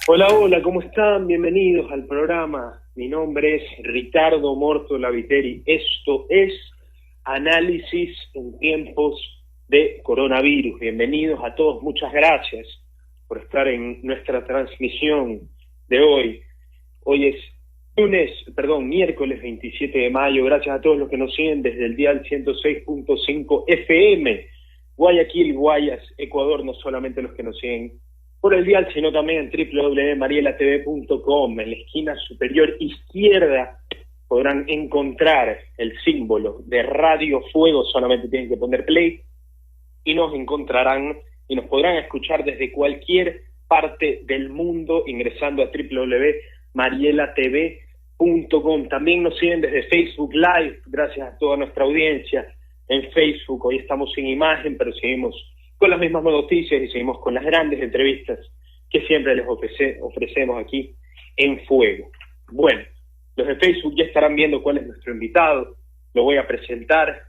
Hola, hola, ¿cómo están? Bienvenidos al programa. Mi nombre es Ricardo Morto Laviteri. Esto es Análisis en tiempos de coronavirus. Bienvenidos a todos. Muchas gracias por estar en nuestra transmisión de hoy. Hoy es miércoles 27 de mayo. Gracias a todos los que nos siguen desde el dial 106.5 FM. Guayaquil, Guayas, Ecuador, no solamente los que nos siguen por el dial, sino también en www.marielatv.com. En la esquina superior izquierda podrán encontrar el símbolo de Radio Fuego. Solamente tienen que poner play y nos encontrarán y nos podrán escuchar desde cualquier parte del mundo ingresando a www.marielatv.com. También nos siguen desde Facebook Live. Gracias a toda nuestra audiencia en Facebook. Hoy estamos sin imagen, pero seguimos con las mismas noticias y seguimos con las grandes entrevistas que siempre les ofrecemos aquí en Fuego. Bueno, los de Facebook ya estarán viendo cuál es nuestro invitado. Lo voy a presentar,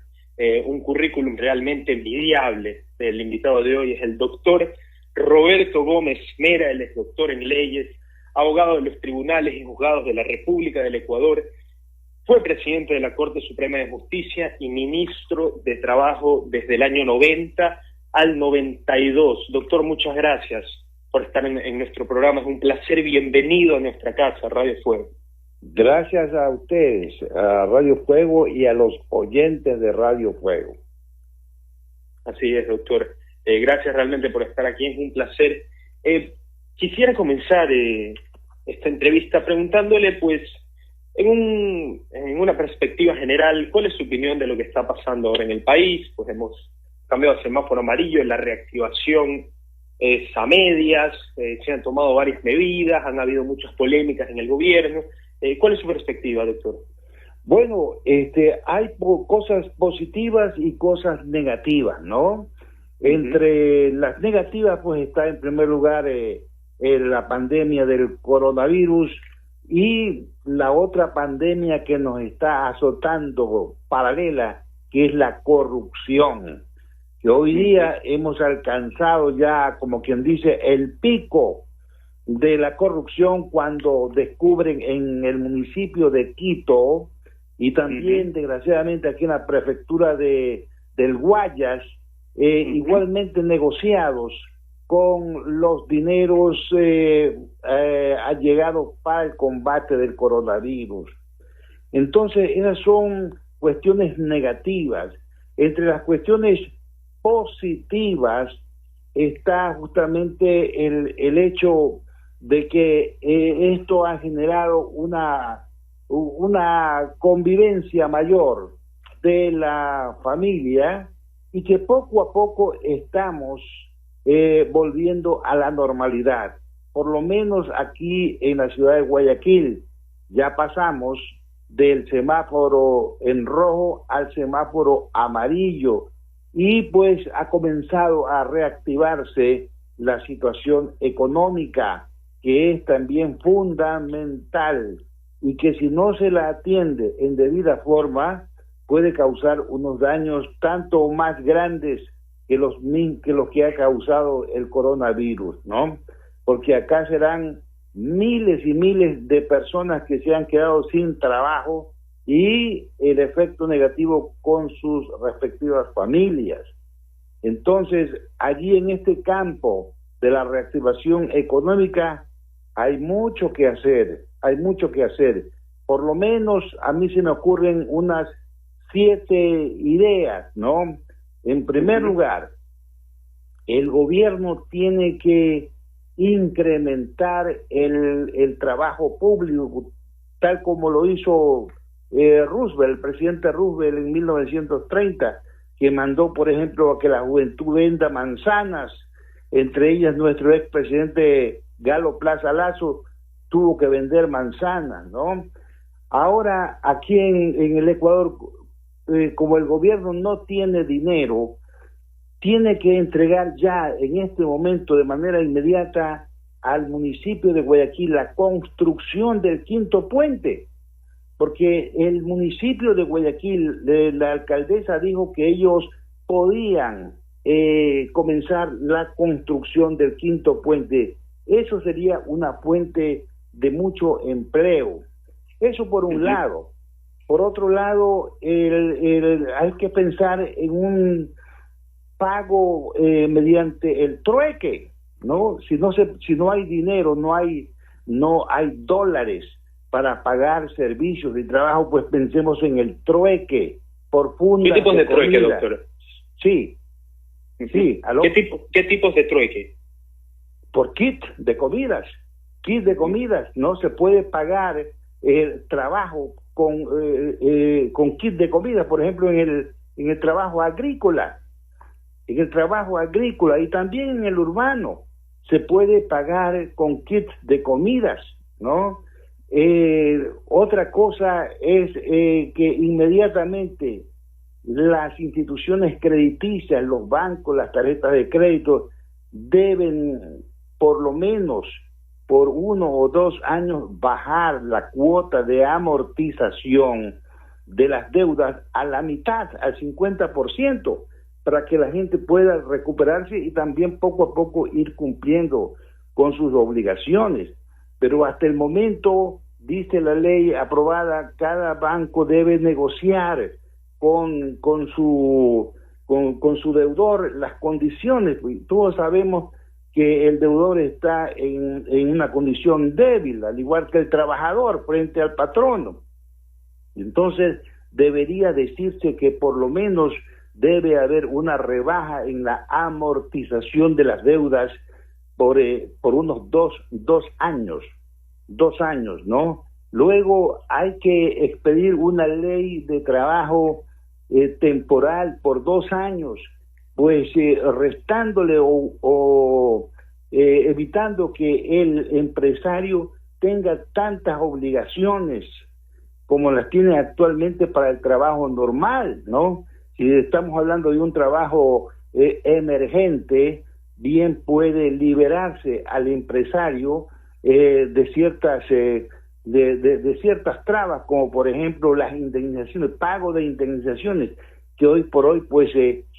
un currículum realmente envidiable. El invitado de hoy es el doctor Roberto Gómez Mera. Él es doctor en leyes, abogado de los tribunales y juzgados de la República del Ecuador. Fue presidente de la Corte Suprema de Justicia y ministro de Trabajo desde el año 90 al 92. Doctor, muchas gracias por estar en nuestro programa. Es un placer. Bienvenido a nuestra casa, Radio Fuego. Gracias a ustedes, a Radio Fuego y a los oyentes de Radio Fuego. Así es, doctor. Gracias realmente por estar aquí. Es un placer. Quisiera comenzar esta entrevista preguntándole, pues, en una perspectiva general, ¿cuál es su opinión de lo que está pasando ahora en el país? Pues hemos cambiado a semáforo amarillo, la reactivación es a medias, se han tomado varias medidas, han habido muchas polémicas en el gobierno. ¿Cuál es su perspectiva, doctor? Bueno, hay cosas positivas y cosas negativas, ¿no? Entre las negativas, pues está en primer lugar la pandemia del coronavirus y la otra pandemia que nos está azotando paralela, que es la corrupción. Que hoy día hemos alcanzado ya, como quien dice, el pico de la corrupción cuando descubren en el municipio de Quito y también, desgraciadamente, aquí en la prefectura del Guayas, igualmente negociados con los dineros allegados para el combate del coronavirus. Entonces, esas son cuestiones negativas. Entre las cuestiones positivas está justamente el hecho de que esto ha generado una convivencia mayor de la familia y que poco a poco estamos volviendo a la normalidad. Por lo menos aquí en la ciudad de Guayaquil ya pasamos del semáforo en rojo al semáforo amarillo y pues ha comenzado a reactivarse la situación económica, que es también fundamental y que si no se la atiende en debida forma puede causar unos daños tanto más grandes que los que ha causado el coronavirus, ¿no? Porque acá serán miles y miles de personas que se han quedado sin trabajo y el efecto negativo con sus respectivas familias. Entonces, allí en este campo de la reactivación económica hay mucho que hacer, Por lo menos a mí se me ocurren unas 7 ideas, ¿no? En primer lugar, el gobierno tiene que incrementar el trabajo público, tal como lo hizo el presidente Roosevelt en 1930, que mandó, por ejemplo, a que la juventud venda manzanas. Entre ellas nuestro expresidente Galo Plaza Lazo tuvo que vender manzanas, ¿no? Ahora, aquí en el Ecuador, como el gobierno no tiene dinero, tiene que entregar ya en este momento de manera inmediata al municipio de Guayaquil la construcción del 5.º puente, porque el municipio de Guayaquil, la alcaldesa dijo que ellos podían comenzar la construcción del 5.º puente Eso sería una fuente de mucho empleo. Eso por un lado. Por otro lado, hay que pensar en un pago mediante el trueque, ¿no? Si no hay dinero, no hay dólares para pagar servicios y trabajo, pues pensemos en el trueque por fundas. ¿Qué tipos de trueque, doctor? Sí, sí. ¿Aló? ¿Qué tipos de trueque? Por kit de comidas. Kit de comidas. No se puede pagar el trabajo con kit de comidas, por ejemplo, en el trabajo agrícola. En el trabajo agrícola y también en el urbano se puede pagar con kits de comidas, ¿no? Otra cosa es que inmediatamente las instituciones crediticias, los bancos, las tarjetas de crédito deben por lo menos por 1 o 2 años bajar la cuota de amortización de las deudas a la mitad, al 50%, para que la gente pueda recuperarse y también poco a poco ir cumpliendo con sus obligaciones. Pero hasta el momento, dice la ley aprobada, cada banco debe negociar con su deudor las condiciones. Todos sabemos que el deudor está en una condición débil, al igual que el trabajador frente al patrono. Entonces, debería decirse que por lo menos debe haber una rebaja en la amortización de las deudas por unos dos años, ¿no? Luego hay que expedir una ley de trabajo temporal por 2 años, pues restándole o evitando que el empresario tenga tantas obligaciones como las tiene actualmente para el trabajo normal, ¿no? Si estamos hablando de un trabajo emergente, bien puede liberarse al empresario de ciertas trabas, como por ejemplo las indemnizaciones, pago de indemnizaciones, que hoy por hoy pues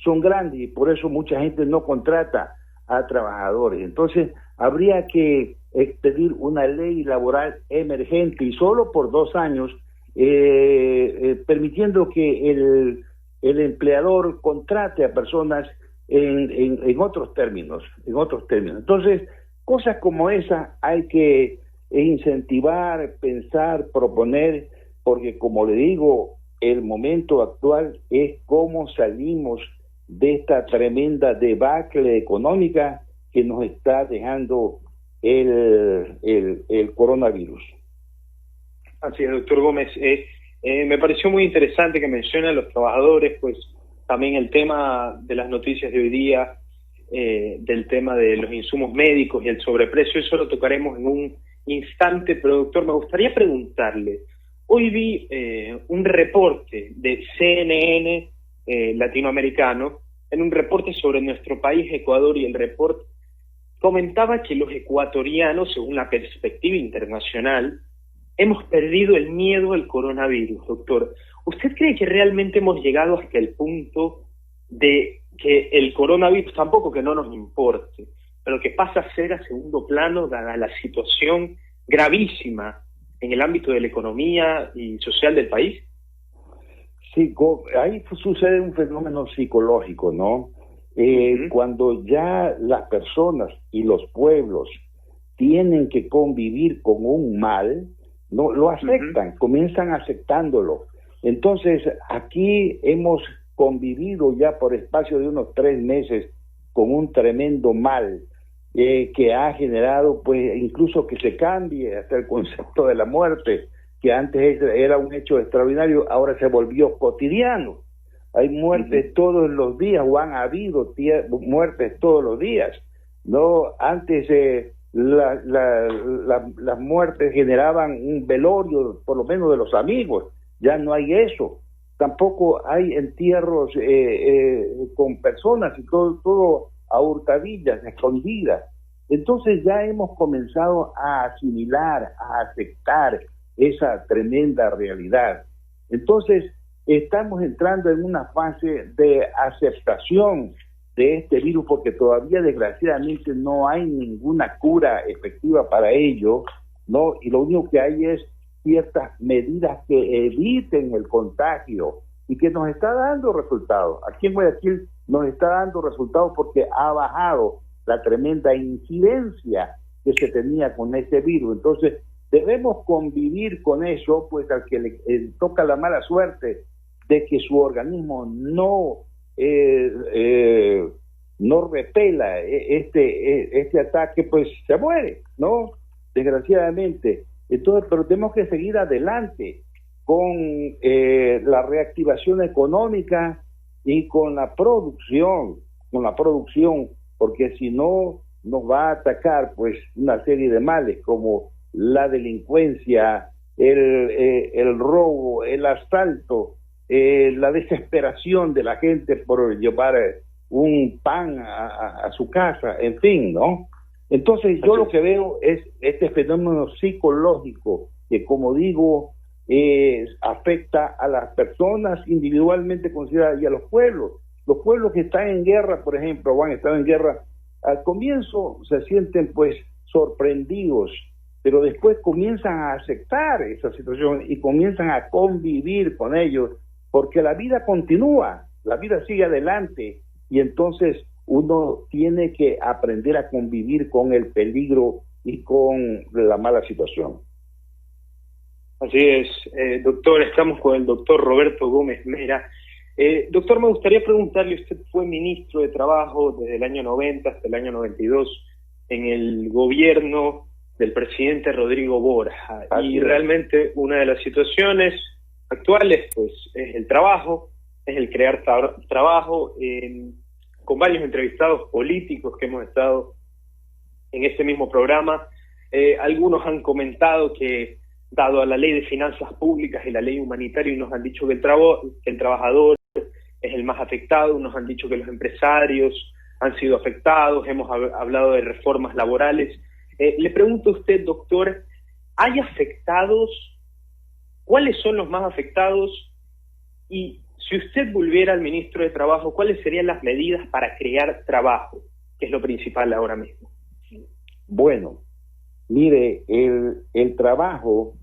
son grandes y por eso mucha gente no contrata a trabajadores. Entonces habría que expedir una ley laboral emergente y solo por 2 años, permitiendo que el empleador contrate a personas en otros términos, Entonces, cosas como esa hay que incentivar, pensar, proponer, porque como le digo, el momento actual es cómo salimos de esta tremenda debacle económica que nos está dejando el coronavirus. Así es, doctor Gómez. Me pareció muy interesante que menciona a los trabajadores, pues también el tema de las noticias de hoy día, del tema de los insumos médicos y el sobreprecio, eso lo tocaremos en un instante, pero doctor, me gustaría preguntarle, hoy vi un reporte de CNN latinoamericano, en un reporte sobre nuestro país, Ecuador, y el reporte comentaba que los ecuatorianos, según la perspectiva internacional, hemos perdido el miedo al coronavirus, doctor. ¿Usted cree que realmente hemos llegado hasta el punto de que el coronavirus, tampoco que no nos importe, pero que pasa a ser a segundo plano dada la situación gravísima en el ámbito de la economía y social del país? Sí, ahí sucede un fenómeno psicológico, ¿no? Cuando ya las personas y los pueblos tienen que convivir con un mal, no lo aceptan, comienzan aceptándolo. Entonces, aquí hemos convivido ya por espacio de unos 3 meses con un tremendo mal que ha generado, pues, incluso que se cambie hasta el concepto de la muerte, que antes era un hecho extraordinario, ahora se volvió cotidiano. Hay muertes todos los días, o han habido muertes todos los días, ¿no? Antes las muertes generaban un velorio, por lo menos de los amigos, ya no hay eso. Tampoco hay entierros con personas y todo a hurtadillas, escondidas. Entonces ya hemos comenzado a asimilar, a aceptar esa tremenda realidad. Entonces estamos entrando en una fase de aceptación de este virus, porque todavía desgraciadamente no hay ninguna cura efectiva para ello, ¿no? Y lo único que hay es ciertas medidas que eviten el contagio y que nos está dando resultados. Aquí en Guayaquil nos está dando resultados porque ha bajado la tremenda incidencia que se tenía con este virus. Entonces, debemos convivir con eso, pues al que le toca la mala suerte de que su organismo no repela este ataque, pues se muere, ¿no? Desgraciadamente. Entonces, pero tenemos que seguir adelante con la reactivación económica y con la producción, porque si no nos va a atacar pues una serie de males como la delincuencia, el robo, el asalto, la desesperación de la gente por llevar un pan a su casa, en fin, ¿no? Entonces yo lo que veo es este fenómeno psicológico que, como digo, afecta a las personas individualmente consideradas y a los pueblos. Los pueblos que están en guerra, por ejemplo, o han estado en guerra, al comienzo se sienten pues sorprendidos, pero después comienzan a aceptar esa situación y comienzan a convivir con ellos, porque la vida continúa, la vida sigue adelante, y entonces uno tiene que aprender a convivir con el peligro y con la mala situación. Así es, doctor, estamos con el doctor Roberto Gómez Mera. Doctor, me gustaría preguntarle, usted fue ministro de Trabajo desde el año 90 hasta el año 92 en el gobierno del presidente Rodrigo Borja, y realmente una de las situaciones actuales pues es el trabajo, es el crear trabajo. Con varios entrevistados políticos que hemos estado en este mismo programa, algunos han comentado que, dado a la ley de finanzas públicas y la ley humanitaria, nos han dicho que el trabajador es el más afectado, unos han dicho que los empresarios han sido afectados, hemos hablado de reformas laborales. Le pregunto a usted, doctor, ¿hay afectados? ¿Cuáles son los más afectados? Y si usted volviera al ministro de Trabajo, ¿cuáles serían las medidas para crear trabajo, que es lo principal ahora mismo? Bueno, mire, el trabajo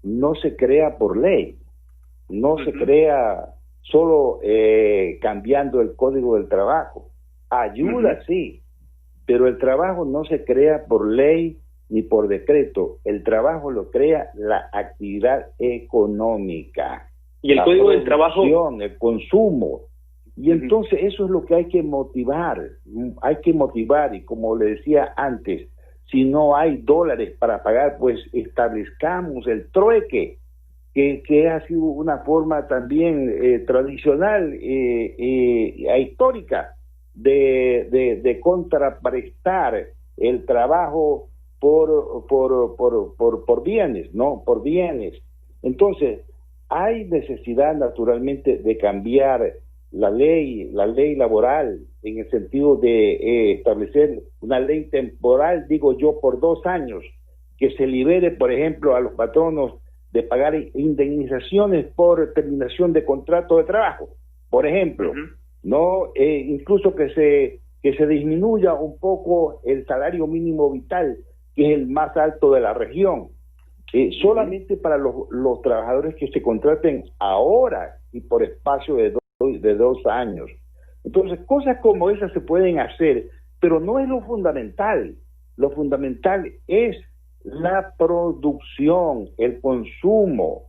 no se crea por ley, no se crea solo cambiando el código del trabajo. Ayuda, sí, pero el trabajo no se crea por ley ni por decreto. El trabajo lo crea la actividad económica. Y el código del trabajo, el consumo. Y entonces eso es lo que hay que motivar, y como le decía antes, si no hay dólares para pagar, pues establezcamos el trueque, que ha sido una forma también tradicional histórica de contraprestar el trabajo por bienes, ¿no? Por bienes. Entonces, hay necesidad naturalmente de cambiar la ley laboral en el sentido de establecer una ley temporal, digo yo, por 2 años, que se libere, por ejemplo, a los patronos de pagar indemnizaciones por terminación de contrato de trabajo, por ejemplo, no incluso que se disminuya un poco el salario mínimo vital, que es el más alto de la región. Solamente para los trabajadores que se contraten ahora y por espacio de 2 años. Entonces, cosas como esas se pueden hacer, pero no es lo fundamental. Lo fundamental es la producción, el consumo.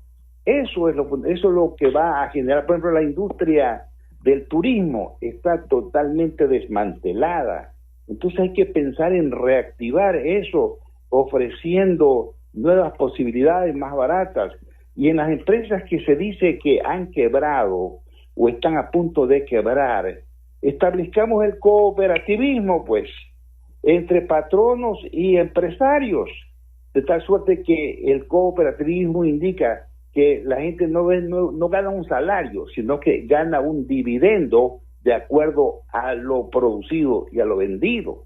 Eso es lo que va a generar. Por ejemplo, la industria del turismo está totalmente desmantelada. Entonces hay que pensar en reactivar eso, ofreciendo nuevas posibilidades más baratas. Y en las empresas que se dice que han quebrado o están a punto de quebrar, establezcamos el cooperativismo, pues, entre patronos y empresarios, de tal suerte que el cooperativismo indica que la gente no gana un salario, sino que gana un dividendo de acuerdo a lo producido y a lo vendido.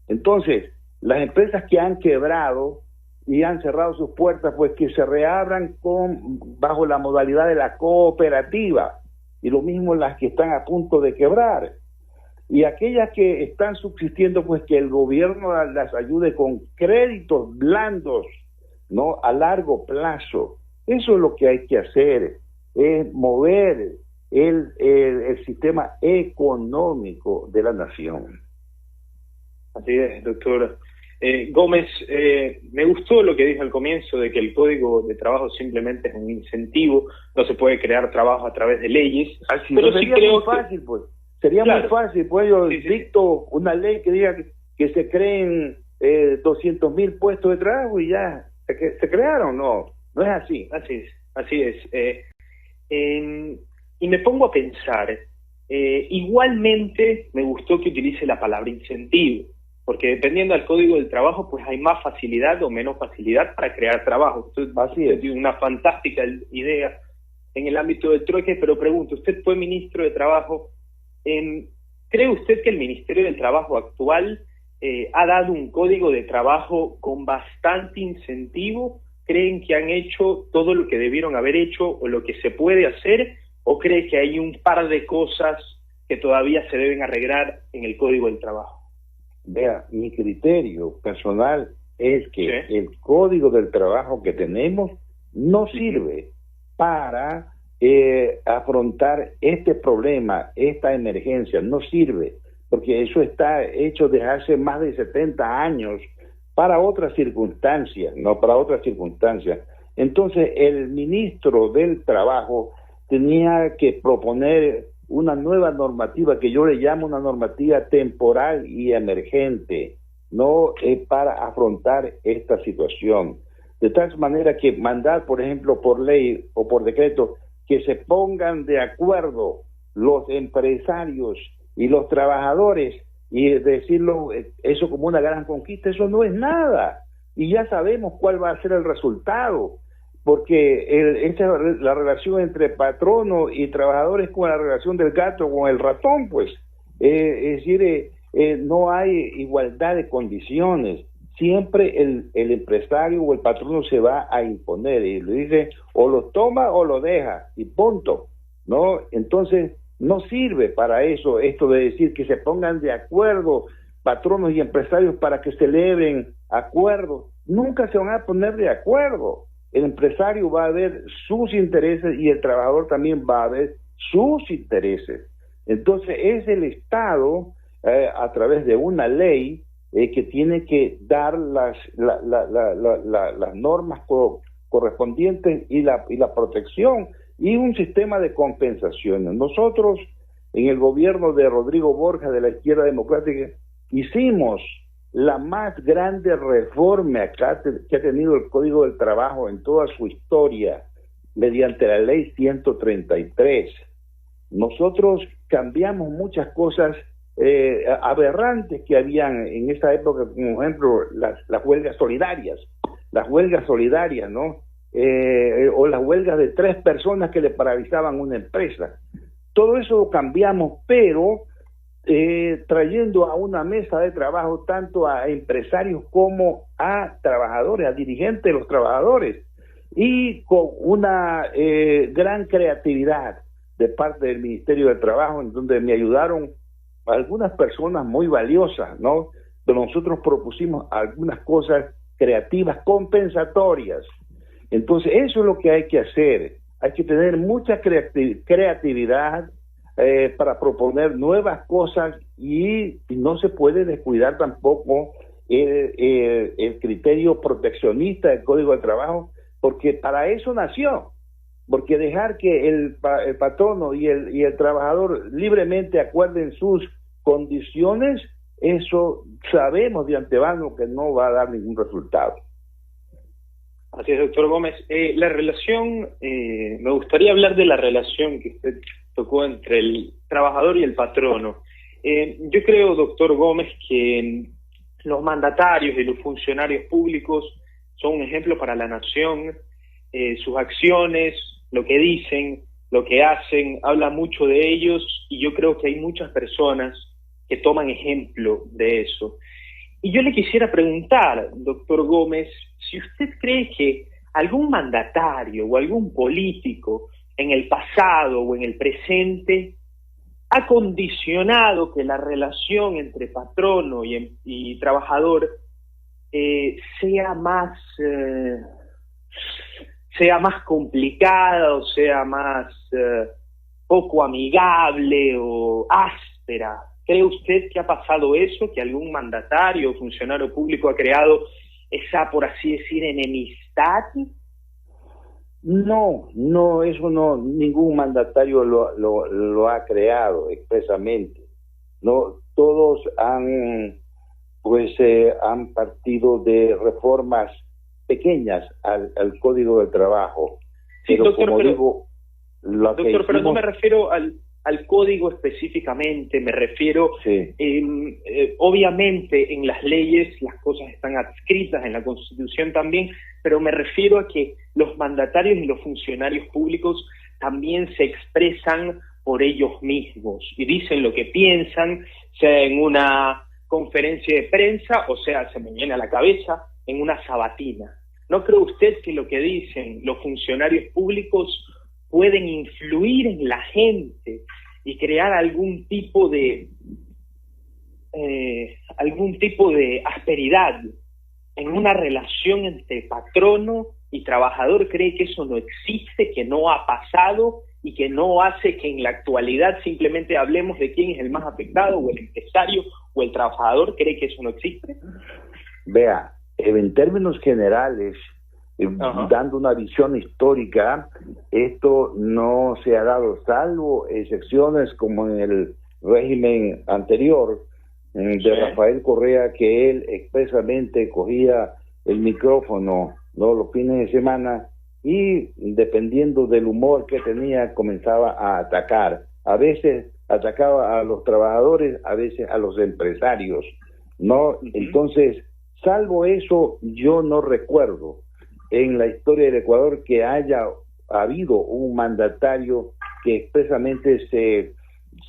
Entonces, las empresas que han quebrado y han cerrado sus puertas, pues que se reabran bajo la modalidad de la cooperativa, y lo mismo las que están a punto de quebrar. Y aquellas que están subsistiendo, pues que el gobierno las ayude con créditos blandos, ¿no? A largo plazo. Eso es lo que hay que hacer, es mover el sistema económico de la nación. Así es, doctor Gómez. Me gustó lo que dijo al comienzo de que el Código de Trabajo simplemente es un incentivo, no se puede crear trabajo a través de leyes. Así, pero sí sería muy fácil, pues. Sería muy fácil, pues yo dicto una ley que diga que se creen 200,000 puestos de trabajo y ya, se crearon, no es así. Así es. Y me pongo a pensar, igualmente me gustó que utilice la palabra incentivo, porque dependiendo del Código del Trabajo, pues hay más facilidad o menos facilidad para crear trabajo. Así es. Una fantástica idea en el ámbito del trueque, pero pregunto, usted fue ministro de Trabajo, ¿cree usted que el Ministerio del Trabajo actual ha dado un código de trabajo con bastante incentivo? ¿Creen que han hecho todo lo que debieron haber hecho o lo que se puede hacer? ¿O cree que hay un par de cosas que todavía se deben arreglar en el Código del Trabajo? Vea, mi criterio personal es que el Código del Trabajo que tenemos no sirve para afrontar este problema, esta emergencia, no sirve, porque eso está hecho desde hace más de 70 años para otras circunstancias, no para otras circunstancias. Entonces, el ministro del Trabajo tenía que proponer una nueva normativa que yo le llamo una normativa temporal y emergente, no para afrontar esta situación. De tal manera que mandar, por ejemplo, por ley o por decreto, que se pongan de acuerdo los empresarios y los trabajadores y decirlo eso como una gran conquista, eso no es nada. Y ya sabemos cuál va a ser el resultado, porque la relación entre patrono y trabajadores es como la relación del gato con el ratón, pues. Es decir, no hay igualdad de condiciones. Siempre el empresario o el patrono se va a imponer y le dice o lo toma o lo deja y punto, ¿no? Entonces no sirve para eso esto de decir que se pongan de acuerdo patronos y empresarios para que celebren acuerdos. Nunca se van a poner de acuerdo. El empresario va a ver sus intereses y el trabajador también va a ver sus intereses. Entonces es el Estado a través de una ley que tiene que dar las normas correspondientes y la protección y un sistema de compensaciones. Nosotros, en el gobierno de Rodrigo Borja de la Izquierda Democrática, hicimos la más grande reforma que ha tenido el Código del Trabajo en toda su historia, mediante la Ley 133. Nosotros cambiamos muchas cosas aberrantes que habían en esa época, como ejemplo las huelgas solidarias, ¿no? O las huelgas de 3 personas que le paralizaban una empresa. Todo eso lo cambiamos, pero trayendo a una mesa de trabajo tanto a empresarios como a trabajadores, a dirigentes de los trabajadores, y con una gran creatividad de parte del Ministerio de Trabajo, en donde me ayudaron algunas personas muy valiosas, ¿no? Pero nosotros propusimos algunas cosas creativas, compensatorias. Entonces, eso es lo que hay que hacer. Hay que tener mucha creatividad para proponer nuevas cosas y no se puede descuidar tampoco el criterio proteccionista del Código de Trabajo, porque para eso nació. Porque dejar que el patrono y el trabajador libremente acuerden sus condiciones, eso sabemos de antemano que no va a dar ningún resultado. Así es, doctor Gómez. La relación, me gustaría hablar de la relación que usted tocó entre el trabajador y el patrono. Yo creo, doctor Gómez, que los mandatarios y los funcionarios públicos son un ejemplo para la nación. Sus acciones, lo que dicen, lo que hacen, habla mucho de ellos, y yo creo que hay muchas personas que toman ejemplo de eso. Y yo le quisiera preguntar, doctor Gómez, si usted cree que algún mandatario o algún político en el pasado o en el presente ha condicionado que la relación entre patrono y trabajador sea más complicada, o sea más poco amigable o áspera. ¿Cree usted que ha pasado eso, que algún mandatario o funcionario público ha creado esa, por así decir, enemistad? No, eso no, ningún mandatario lo ha creado expresamente. No, todos han partido de reformas pequeñas al Código del Trabajo. Sí, pero doctor, como digo, pero no me refiero al código específicamente, me refiero, sí. Obviamente en las leyes las cosas están adscritas, en la Constitución también, pero me refiero a que los mandatarios y los funcionarios públicos también se expresan por ellos mismos y dicen lo que piensan, sea en una conferencia de prensa, o sea, se me viene a la cabeza, en una sabatina. ¿No cree usted que lo que dicen los funcionarios públicos pueden influir en la gente y crear algún tipo de asperidad en una relación entre patrono y trabajador? ¿Cree que eso no existe, que no ha pasado y que no hace que en la actualidad simplemente hablemos de quién es el más afectado, o el empresario o el trabajador? ¿Cree que eso no existe? Vea, en términos generales, dando una visión histórica, esto no se ha dado, salvo excepciones como en el régimen anterior de Rafael Correa, que él expresamente cogía el micrófono, ¿no?, los fines de semana, y dependiendo del humor que tenía comenzaba a atacar. A veces atacaba a los trabajadores, a veces a los empresarios, ¿no? Entonces, salvo eso, yo no recuerdo en la historia del Ecuador que haya habido un mandatario que expresamente se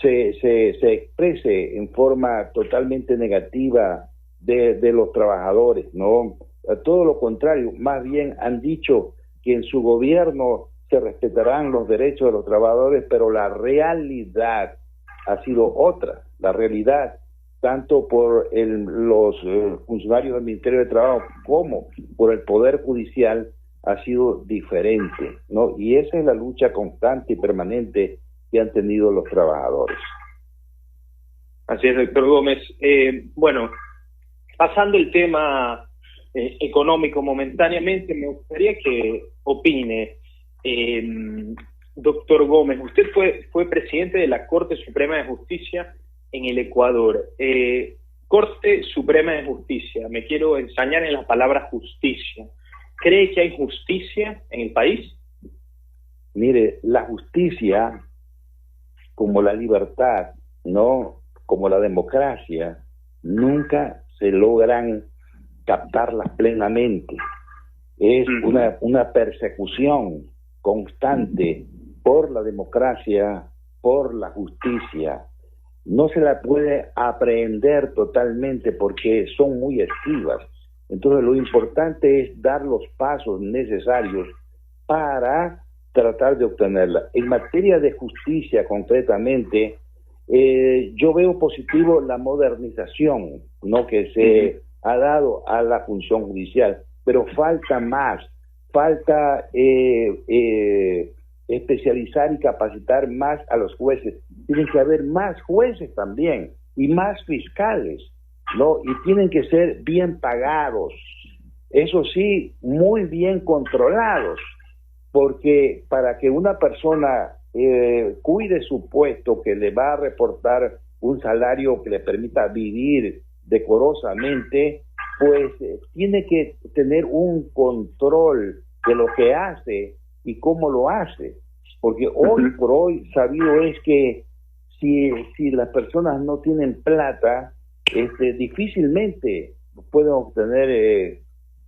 exprese en forma totalmente negativa de los trabajadores, ¿no? Todo lo contrario, más bien han dicho que en su gobierno se respetarán los derechos de los trabajadores, pero la realidad ha sido otra. La realidad, tanto por los funcionarios del Ministerio de Trabajo como por el Poder Judicial, ha sido diferente, ¿no? Y esa es la lucha constante y permanente que han tenido los trabajadores. Así es, doctor Gómez. Bueno, pasando el tema económico momentáneamente, me gustaría que opine, doctor Gómez. Usted fue presidente de la Corte Suprema de Justicia en el Ecuador. Corte Suprema de Justicia, me quiero ensañar en la palabra justicia. ¿Cree que hay justicia en el país? Mire, la justicia, como la libertad, no como la democracia, nunca se logran captarlas plenamente. Es una persecución constante por la democracia, por la justicia. No se la puede aprehender totalmente porque son muy esquivas. Entonces lo importante es dar los pasos necesarios para tratar de obtenerla. En materia de justicia, concretamente, yo veo positivo la modernización, ¿no?, que se ha dado a la función judicial, pero falta más, falta especializar y capacitar más a los jueces. Tienen que haber más jueces también y más fiscales, ¿no? Y tienen que ser bien pagados, eso sí, muy bien controlados, porque para que una persona cuide su puesto, que le va a reportar un salario que le permita vivir decorosamente, pues tiene que tener un control de lo que hace y cómo lo hace, porque hoy por hoy sabido es que si las personas no tienen plata, difícilmente pueden obtener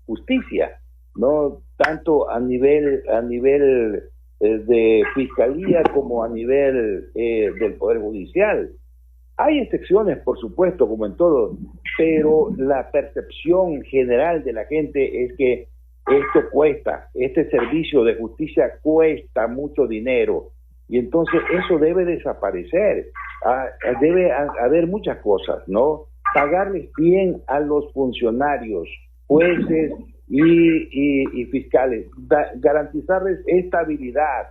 justicia, no tanto a nivel de fiscalía como a nivel del Poder Judicial. Hay excepciones, por supuesto, como en todo, pero la percepción general de la gente es que esto cuesta, este servicio de justicia cuesta mucho dinero, y entonces eso debe desaparecer. debe haber muchas cosas, ¿no? Pagarles bien a los funcionarios, jueces y fiscales, garantizarles estabilidad,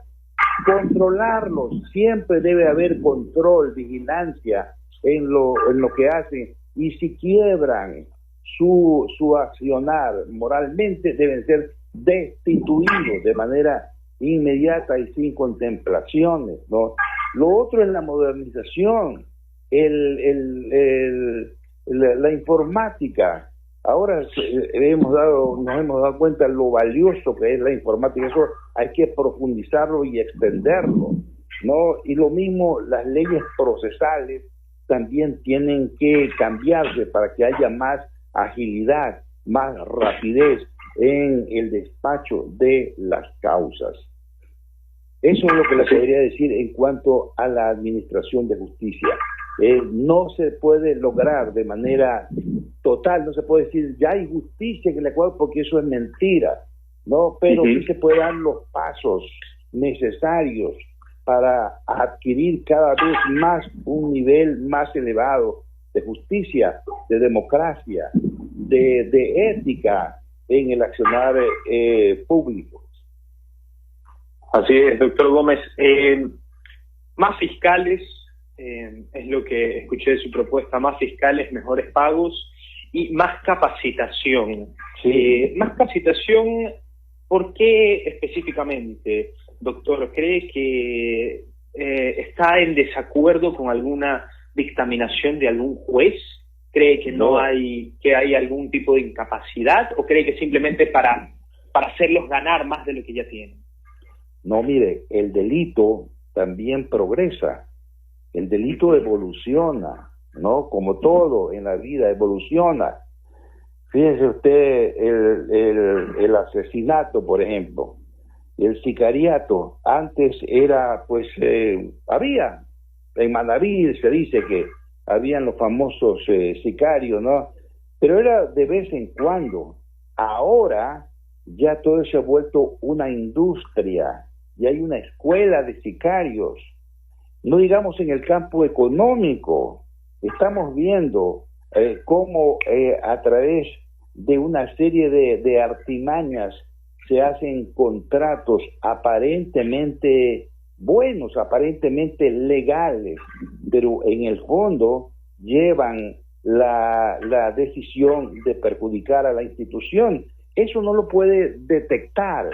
controlarlos, siempre debe haber control, vigilancia en lo que hacen, y si quiebran su accionar moralmente, deben ser destituidos de manera inmediata y sin contemplaciones, ¿no? Lo otro es la modernización, la informática. Ahora nos hemos dado cuenta lo valioso que es la informática. Eso hay que profundizarlo y extenderlo, ¿no? Y lo mismo, las leyes procesales también tienen que cambiarse para que haya más agilidad, más rapidez en el despacho de las causas. Eso es lo que le podría decir en cuanto a la administración de justicia. No se puede lograr de manera total, no se puede decir ya hay justicia en el Ecuador, porque eso es mentira, ¿no? Pero sí se pueden dar los pasos necesarios para adquirir cada vez más un nivel más elevado de justicia, de democracia, de ética en el accionar público. Así es, doctor Gómez. Más fiscales, es lo que escuché de su propuesta, más fiscales, mejores pagos y más capacitación. Sí. Más capacitación, ¿por qué específicamente, doctor? ¿Cree que está en desacuerdo con alguna dictaminación de algún juez? ¿Cree que no hay algún tipo de incapacidad? ¿O cree que simplemente para hacerlos ganar más de lo que ya tienen? No, mire, el delito también progresa, el delito evoluciona, ¿no? Como todo en la vida evoluciona. Fíjese usted el asesinato, por ejemplo, el sicariato. Antes era, pues, había, en Manaví se dice que habían los famosos sicarios, ¿no? Pero era de vez en cuando. Ahora ya todo se ha vuelto una industria. Y hay una escuela de sicarios, no digamos en el campo económico. Estamos viendo cómo a través de una serie de artimañas se hacen contratos aparentemente buenos, aparentemente legales, pero en el fondo llevan la decisión de perjudicar a la institución. Eso no lo puede detectar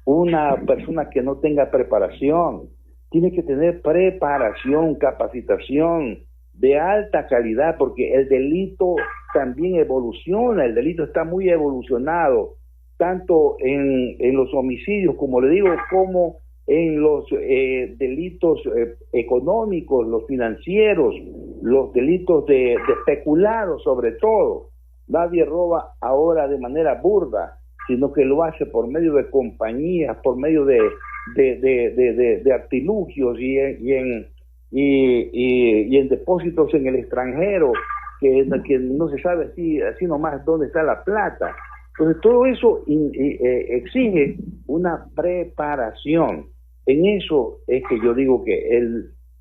una persona que no tenga preparación. Tiene que tener preparación, capacitación de alta calidad, porque el delito también evoluciona, el delito está muy evolucionado, tanto en los homicidios, como le digo, como en los delitos económicos, los financieros, los delitos de especulado sobre todo. Nadie roba ahora de manera burda, sino que lo hace por medio de compañías, por medio de artilugios y en depósitos en el extranjero, que no se sabe así nomás dónde está la plata. Entonces todo eso exige una preparación. En eso es que yo digo que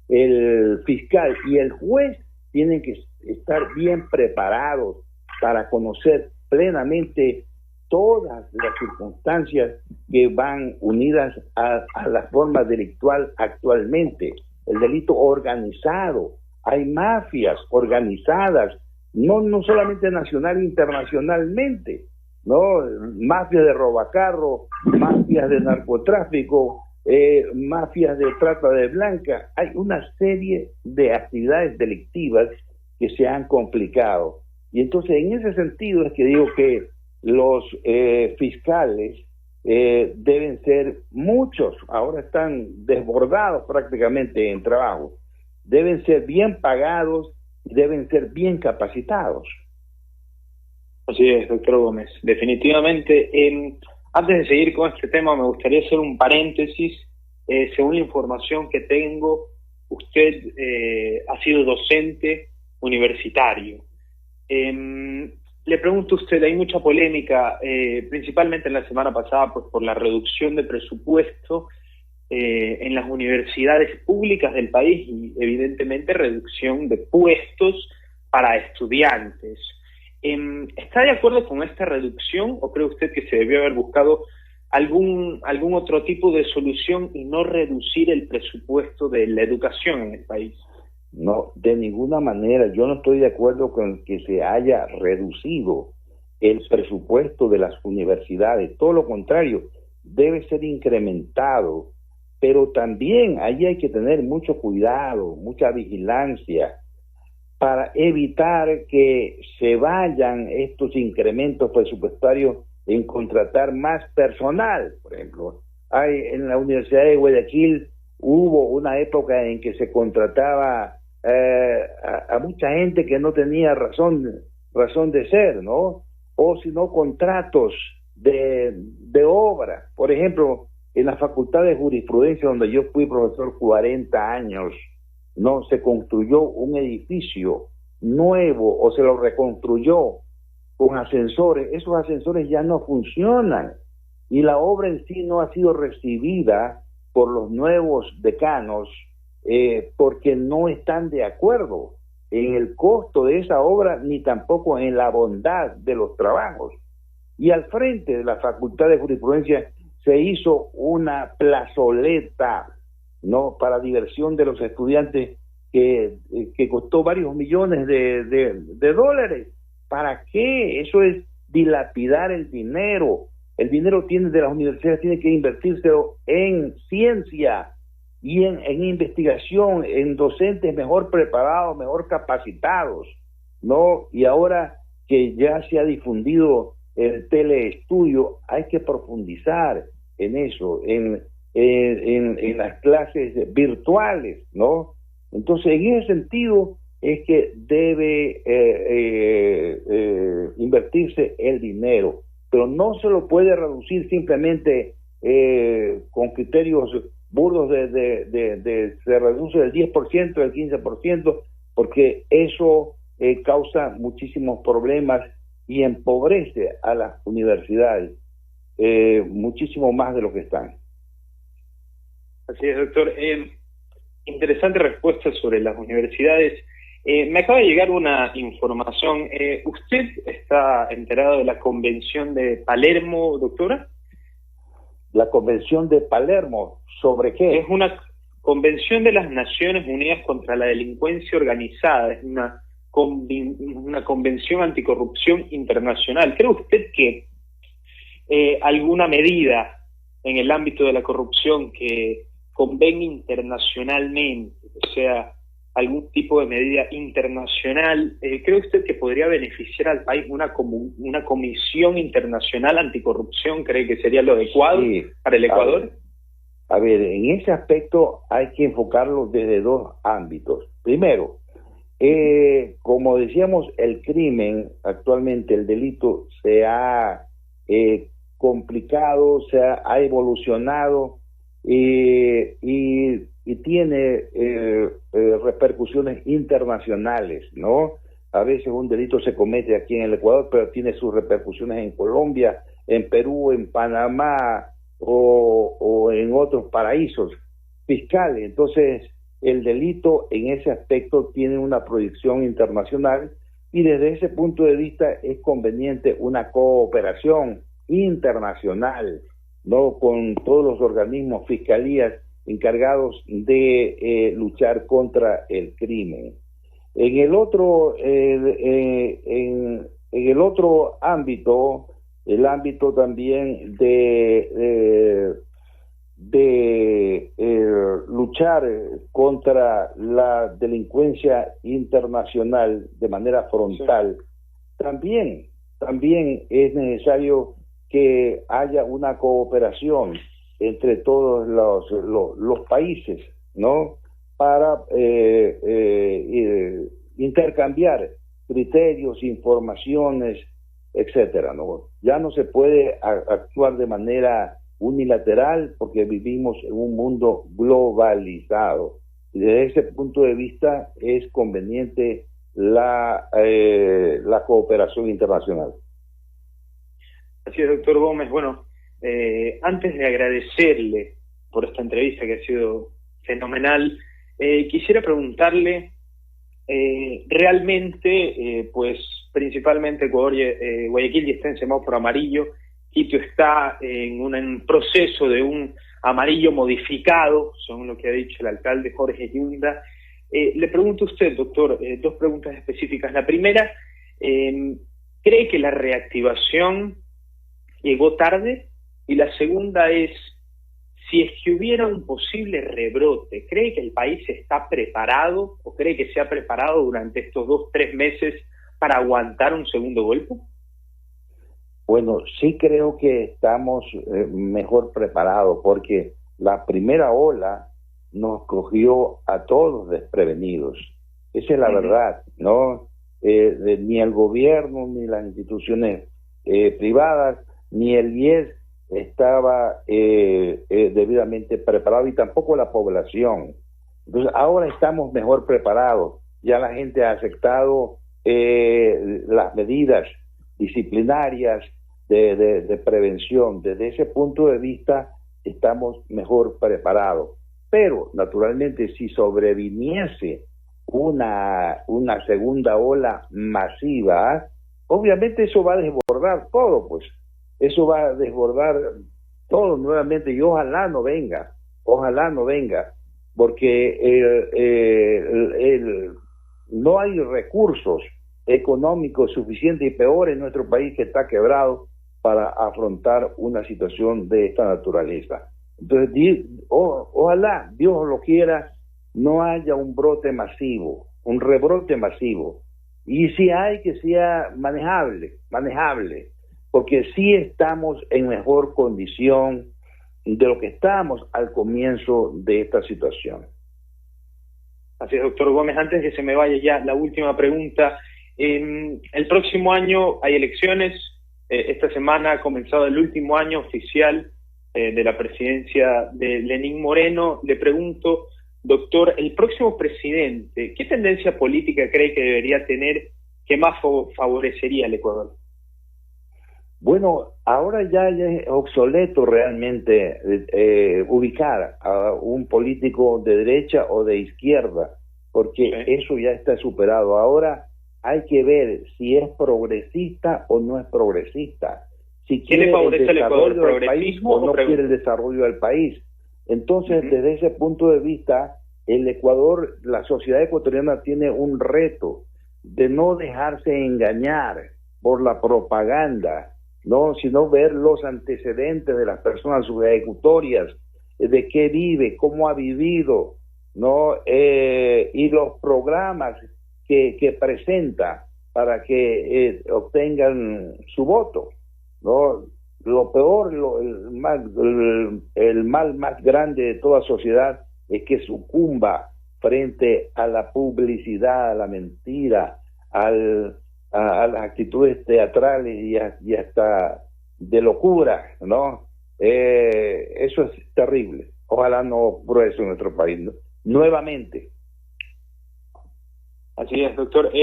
el fiscal y el juez tienen que estar bien preparados para conocer plenamente todas las circunstancias que van unidas a la forma delictual actualmente. El delito organizado, hay mafias organizadas, no solamente nacional e internacionalmente, ¿no? Mafias de robacarro, mafias de narcotráfico, mafias de trata de blanca. Hay una serie de actividades delictivas que se han complicado. Y entonces en ese sentido es que digo que los fiscales deben ser muchos, ahora están desbordados prácticamente en trabajo, deben ser bien pagados y deben ser bien capacitados. Así es, doctor Gómez, definitivamente. Antes de seguir con este tema, me gustaría hacer un paréntesis. Según la información que tengo, usted ha sido docente universitario. Le pregunto a usted, hay mucha polémica, principalmente en la semana pasada, pues por la reducción de presupuesto en las universidades públicas del país y evidentemente reducción de puestos para estudiantes. ¿Está de acuerdo con esta reducción o cree usted que se debió haber buscado algún otro tipo de solución y no reducir el presupuesto de la educación en el país? No, de ninguna manera. Yo no estoy de acuerdo con que se haya reducido el presupuesto de las universidades. Todo lo contrario, debe ser incrementado. Pero también ahí hay que tener mucho cuidado, mucha vigilancia para evitar que se vayan estos incrementos presupuestarios en contratar más personal. Por ejemplo, en la Universidad de Guayaquil hubo una época en que se contrataba a mucha gente que no tenía razón de ser, ¿no? O si no, contratos de obra. Por ejemplo, en la Facultad de Jurisprudencia, donde yo fui profesor 40 años, no se construyó un edificio nuevo o se lo reconstruyó con ascensores. Esos ascensores ya no funcionan y la obra en sí no ha sido recibida por los nuevos decanos porque no están de acuerdo en el costo de esa obra ni tampoco en la bondad de los trabajos. Y al frente de la Facultad de Jurisprudencia se hizo una plazoleta, ¿no?, para diversión de los estudiantes que costó varios millones de dólares. ¿Para qué? Eso es dilapidar el dinero. El dinero de las universidades tiene que invertírselo en ciencia y en investigación, en docentes mejor preparados, mejor capacitados, ¿no? Y ahora que ya se ha difundido el teleestudio, hay que profundizar en eso, en las clases virtuales, ¿no? Entonces, en ese sentido es que debe invertirse el dinero, pero no se lo puede reducir simplemente con criterios burdos se reduce del 10%, del 15%, porque eso causa muchísimos problemas y empobrece a las universidades muchísimo más de lo que están. Así es, doctor. Interesante respuesta sobre las universidades. Me acaba de llegar una información. ¿Usted está enterado de la Convención de Palermo, doctora? La Convención de Palermo, ¿sobre qué? Es una convención de las Naciones Unidas contra la Delincuencia Organizada. Es una convención anticorrupción internacional. ¿Cree usted que alguna medida en el ámbito de la corrupción que convenga internacionalmente, o sea, algún tipo de medida internacional, cree usted que podría beneficiar al país una comisión internacional anticorrupción? ¿Cree que sería lo adecuado para el Ecuador? A ver, en ese aspecto hay que enfocarlo desde dos ámbitos. Primero, como decíamos, el crimen, actualmente el delito se ha complicado, ha evolucionado y tiene repercusiones internacionales, ¿no? A veces un delito se comete aquí en el Ecuador, pero tiene sus repercusiones en Colombia, en Perú, en Panamá o en otros paraísos fiscales. Entonces, el delito en ese aspecto tiene una proyección internacional y desde ese punto de vista es conveniente una cooperación internacional, ¿no?, con todos los organismos, fiscalías encargados de luchar contra el crimen. En el otro ámbito, el ámbito también de luchar contra la delincuencia internacional de manera frontal, sí, también es necesario que haya una cooperación entre todos los países, ¿no?, para intercambiar criterios, informaciones, etcétera, ¿no? Ya no se puede actuar de manera unilateral porque vivimos en un mundo globalizado. Y desde ese punto de vista es conveniente la cooperación internacional. Así es, doctor Gómez. Bueno, antes de agradecerle por esta entrevista que ha sido fenomenal. Quisiera preguntarle, realmente, pues principalmente Ecuador, Guayaquil ya está en semáforo amarillo, Quito está en un proceso de un amarillo modificado, según lo que ha dicho el alcalde Jorge Yunda. Le pregunto a usted, doctor, dos preguntas específicas. La primera, ¿cree que la reactivación llegó tarde? Y la segunda es, si es que hubiera un posible rebrote, ¿cree que el país está preparado o cree que se ha preparado durante estos 2-3 meses para aguantar un segundo golpe? Bueno, sí creo que estamos mejor preparados porque la primera ola nos cogió a todos desprevenidos. Esa es la verdad, ¿no? Ni el gobierno, ni las instituciones privadas, ni el IES estaba debidamente preparado y tampoco la población. Entonces ahora estamos mejor preparados. Ya la gente ha aceptado las medidas disciplinarias de prevención. Desde ese punto de vista estamos mejor preparados. Pero naturalmente si sobreviniese una segunda ola masiva, obviamente eso va a desbordar todo, pues. Eso va a desbordar todo nuevamente y ojalá no venga, porque no hay recursos económicos suficientes y peor en nuestro país que está quebrado para afrontar una situación de esta naturaleza. Entonces, ojalá, Dios lo quiera, no haya un rebrote masivo. Y si hay, que sea manejable, porque sí estamos en mejor condición de lo que estábamos al comienzo de esta situación. Así es, doctor Gómez. Antes de que se me vaya ya la última pregunta, el próximo año hay elecciones. Esta semana ha comenzado el último año oficial de la presidencia de Lenín Moreno. Le pregunto, doctor, el próximo presidente, ¿qué tendencia política cree que debería tener que más favorecería al Ecuador? Bueno, ahora ya es obsoleto realmente ubicar a un político de derecha o de izquierda, porque eso ya está superado. Ahora hay que ver si es progresista o no es progresista. Si quiere el desarrollo del país o no quiere el desarrollo del país. Entonces, desde ese punto de vista, el Ecuador, la sociedad ecuatoriana tiene un reto de no dejarse engañar por la propaganda, no, sino ver los antecedentes de las personas, sus ejecutorias, de qué vive, cómo ha vivido, no, y los programas que presenta para que obtengan su voto, no. Lo peor, el mal más grande de toda sociedad es que sucumba frente a la publicidad, a la mentira, a las actitudes teatrales y hasta de locura, ¿no? Eso es terrible. Ojalá no ocurra eso en nuestro país, ¿no? Nuevamente. Así es, doctor.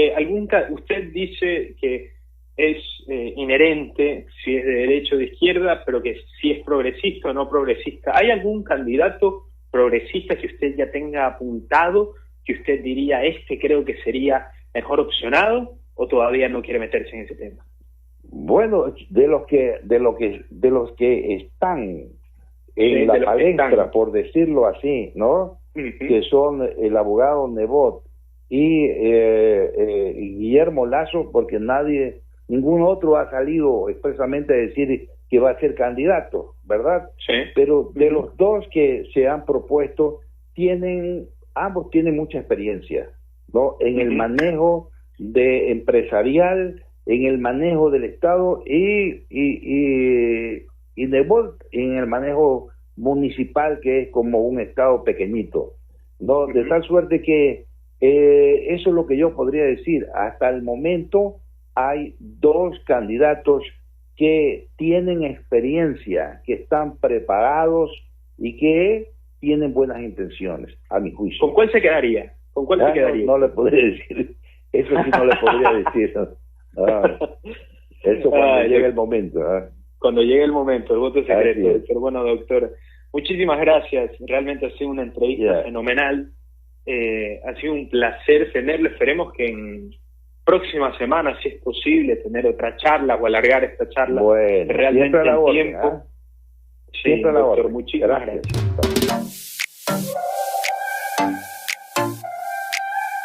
Usted dice que es inherente si es de derecha o de izquierda, pero que si es progresista o no progresista. ¿Hay algún candidato progresista que usted ya tenga apuntado, que usted diría, creo que sería mejor opcionado, o todavía no quiere meterse en ese tema? Bueno, de los que están en la palestra, por decirlo así, ¿no? Que son el abogado Nebot y Guillermo Lasso, porque ningún otro ha salido expresamente a decir que va a ser candidato, ¿verdad? Sí. Pero de los dos que se han propuesto, ambos tienen mucha experiencia, ¿no? En el manejo empresarial, en el manejo del Estado y Nebot en el manejo municipal, que es como un Estado pequeñito, ¿no? De tal suerte que eso es lo que yo podría decir. Hasta el momento hay dos candidatos que tienen experiencia, que están preparados y que tienen buenas intenciones, a mi juicio. ¿Con cuál se quedaría? No le podría decir. Eso sí no le podría decir. Eso cuando llegue el momento. Cuando llegue el momento, el voto secreto. Pero bueno, doctor Muchísimas gracias, realmente ha sido una entrevista fenomenal, ha sido un placer tenerlo, esperemos que en próximas semanas, si es posible, tener otra charla o alargar esta charla, bueno, realmente el tiempo. Sí, doctor, muchísimas gracias.